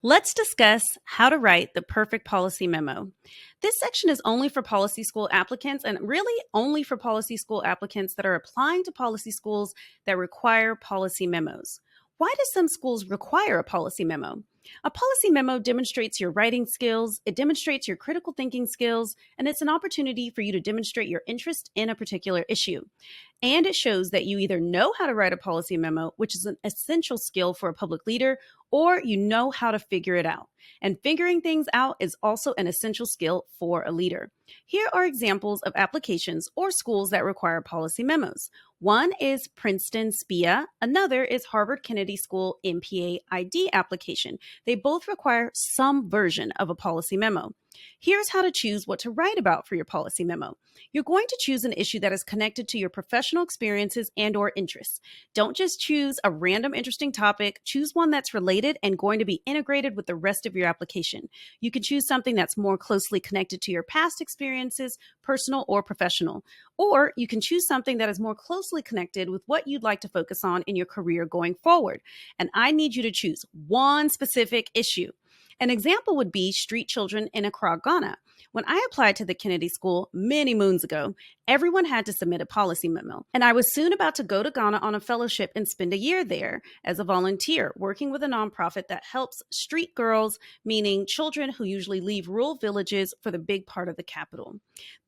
Let's discuss how to write the perfect policy memo. This section is only for policy school applicants and really only for policy school applicants that are applying to policy schools that require policy memos. Why do some schools require a policy memo? A policy memo demonstrates your writing skills, it demonstrates your critical thinking skills, and it's an opportunity for you to demonstrate your interest in a particular issue. And it shows that you either know how to write a policy memo, which is an essential skill for a public leader, or you know how to figure it out. And figuring things out is also an essential skill for a leader. Here are examples of applications or schools that require policy memos. One is Princeton SPIA, another is Harvard Kennedy School MPA ID application. They both require some version of a policy memo. Here's how to choose what to write about for your policy memo. You're going to choose an issue that is connected to your professional experiences and/or interests. Don't just choose a random interesting topic. Choose one that's related and going to be integrated with the rest of your application. You can choose something that's more closely connected to your past experiences, personal or professional. Or you can choose something that is more closely connected with what you'd like to focus on in your career going forward. And I need you to choose one specific issue. An example would be street children in Accra, Ghana. When I applied to the Kennedy School many moons ago, everyone had to submit a policy memo. And I was soon about to go to Ghana on a fellowship and spend a year there as a volunteer, working with a nonprofit that helps street girls, meaning children who usually leave rural villages for the big part of the capital.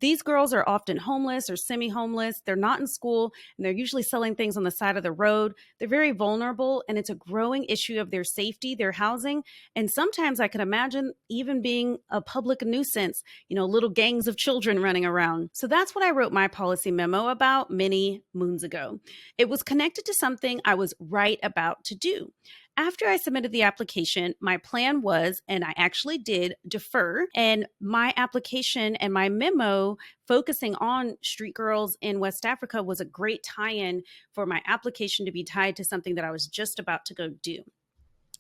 These girls are often homeless or semi-homeless. They're not in school, and they're usually selling things on the side of the road. They're very vulnerable, and it's a growing issue of their safety, their housing, and sometimes I can imagine even being a public nuisance, little gangs of children running around. So that's what I wrote my policy memo about many moons ago. It was connected to something I was right about to do. After I submitted the application, my plan was, and I actually did, defer, and my application and my memo focusing on street girls in West Africa was a great tie-in for my application to be tied to something that I was just about to go do.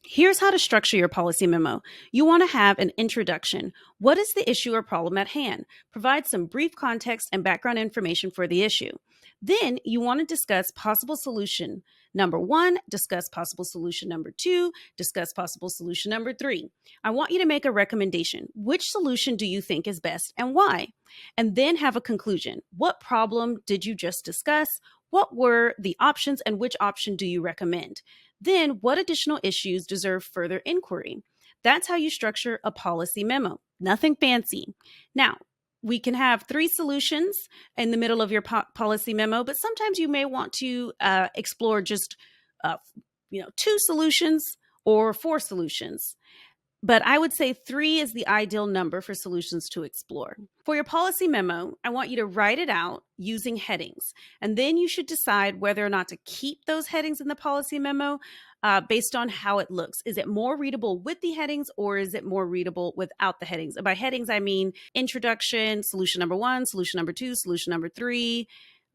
Here's how to structure your policy memo. You want to have an introduction. What is the issue or problem at hand? Provide some brief context and background information for the issue. Then you want to discuss possible solution. Number one, discuss possible solution number two, discuss possible solution number three. I want you to make a recommendation. Which solution do you think is best and why? And then have a conclusion. What problem did you just discuss? What were the options and which option do you recommend? Then, what additional issues deserve further inquiry? That's how you structure a policy memo. Nothing fancy. Now, we can have three solutions in the middle of your policy memo, but sometimes you may want to explore just two solutions or four solutions. But I would say three is the ideal number for solutions to explore. For your policy memo, I want you to write it out using headings. And then you should decide whether or not to keep those headings in the policy memo based on how it looks. Is it more readable with the headings or is it more readable without the headings? And by headings, I mean introduction, solution number one, solution number two, solution number three,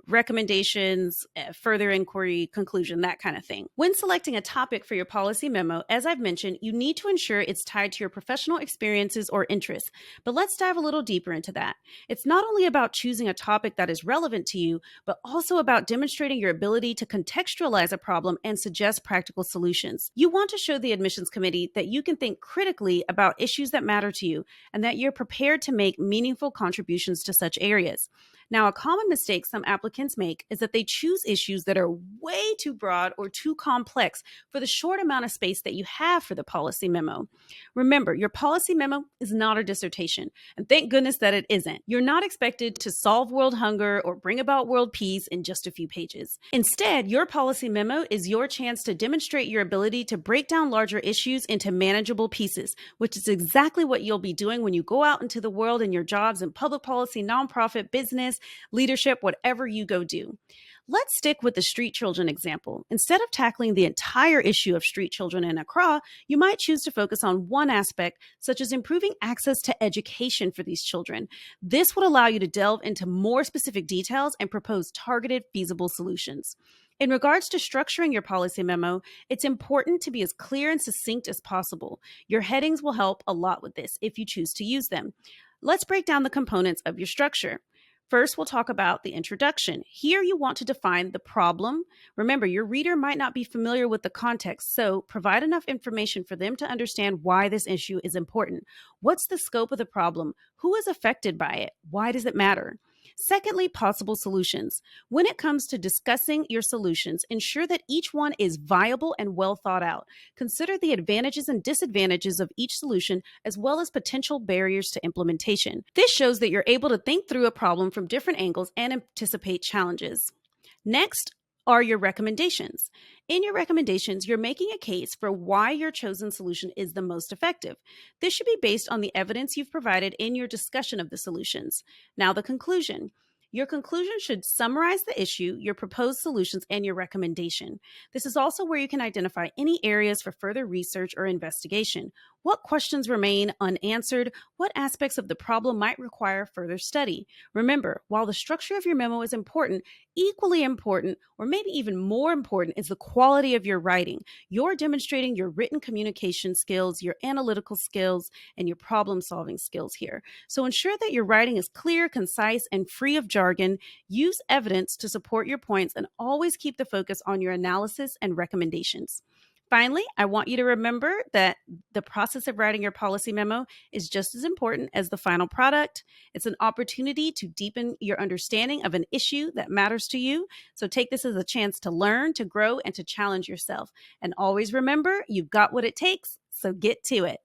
recommendations, further inquiry, conclusion, that kind of thing. When selecting a topic for your policy memo, as I've mentioned, you need to ensure it's tied to your professional experiences or interests. But let's dive a little deeper into that. It's not only about choosing a topic that is relevant to you, but also about demonstrating your ability to contextualize a problem and suggest practical solutions. You want to show the admissions committee that you can think critically about issues that matter to you and that you're prepared to make meaningful contributions to such areas. Now, a common mistake some applicants make is that they choose issues that are way too broad or too complex for the short amount of space that you have for the policy memo. Remember, your policy memo is not a dissertation, and thank goodness that it isn't. You're not expected to solve world hunger or bring about world peace in just a few pages. Instead, your policy memo is your chance to demonstrate your ability to break down larger issues into manageable pieces, which is exactly what you'll be doing when you go out into the world in your jobs in public policy, nonprofit, business, leadership, whatever you go do. Let's stick with the street children example. Instead of tackling the entire issue of street children in Accra, you might choose to focus on one aspect, such as improving access to education for these children. This would allow you to delve into more specific details and propose targeted, feasible solutions. In regards to structuring your policy memo, it's important to be as clear and succinct as possible. Your headings will help a lot with this if you choose to use them. Let's break down the components of your structure. First, we'll talk about the introduction. Here, you want to define the problem. Remember, your reader might not be familiar with the context, so provide enough information for them to understand why this issue is important. What's the scope of the problem? Who is affected by it? Why does it matter? Secondly, possible solutions. When it comes to discussing your solutions, ensure that each one is viable and well thought out. Consider the advantages and disadvantages of each solution, as well as potential barriers to implementation. This shows that you're able to think through a problem from different angles and anticipate challenges. Next are your recommendations. In your recommendations, you're making a case for why your chosen solution is the most effective. This should be based on the evidence you've provided in your discussion of the solutions. Now, the conclusion. Your conclusion should summarize the issue, your proposed solutions, and your recommendation. This is also where you can identify any areas for further research or investigation. What questions remain unanswered? What aspects of the problem might require further study? Remember, while the structure of your memo is important, equally important, or maybe even more important, is the quality of your writing. You're demonstrating your written communication skills, your analytical skills, and your problem-solving skills here. So ensure that your writing is clear, concise, and free of jargon. Use evidence to support your points, and always keep the focus on your analysis and recommendations. Finally, I want you to remember that the process of writing your policy memo is just as important as the final product. It's an opportunity to deepen your understanding of an issue that matters to you. So take this as a chance to learn, to grow, and to challenge yourself. And always remember, you've got what it takes, so get to it.